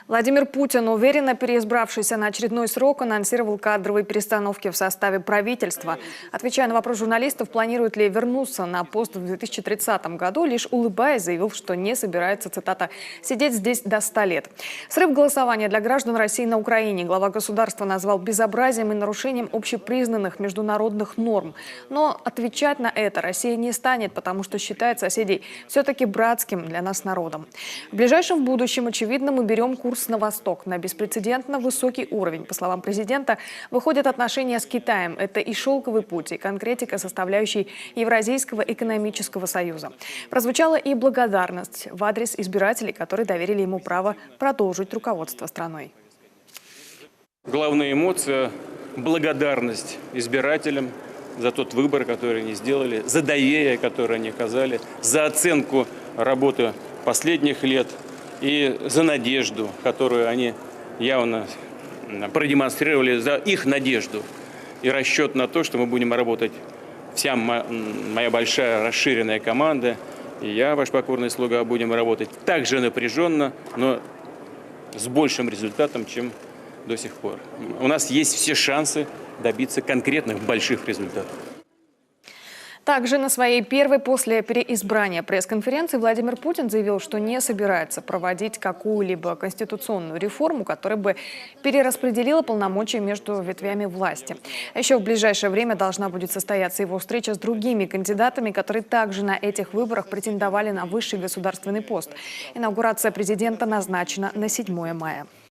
Владимир Путин, уверенно переизбравшийся на очередной срок, анонсировал кадровые перестановки в составе правительства. Отвечая на вопрос журналистов, планирует ли вернуться на пост в 2030 году, лишь улыбаясь, заявил, что не собирается, цитата, «сидеть здесь до 100 лет». Срыв голосования для граждан России на Украине глава государства назвал безобразием и нарушением общепризнанных международных норм. Но отвечать на это Россия не станет, потому что считает соседей все-таки братским для нас народом. В ближайшем будущем, очевидно, мы берем курс на восток, на беспрецедентно высокий уровень. По словам президента, выходят отношения с Китаем. Это и шелковый путь, и конкретика составляющей Евразийского экономического союза. Прозвучала и благодарность в адрес избирателей, которые доверили ему право продолжить руководство страной. Главная эмоция – благодарность избирателям за тот выбор, который они сделали, за доверие, которое они оказали, за оценку работы последних лет и за надежду, которую они явно продемонстрировали, за их надежду и расчет на то, что мы будем работать, вся моя большая расширенная команда, и я, ваш покорный слуга, будем работать так же напряженно, но с большим результатом, чем до сих пор. У нас есть все шансы добиться конкретных больших результатов. Также на своей первой после переизбрания пресс-конференции Владимир Путин заявил, что не собирается проводить какую-либо конституционную реформу, которая бы перераспределила полномочия между ветвями власти. А еще в ближайшее время должна будет состояться его встреча с другими кандидатами, которые также на этих выборах претендовали на высший государственный пост. Инаугурация президента назначена на 7 мая.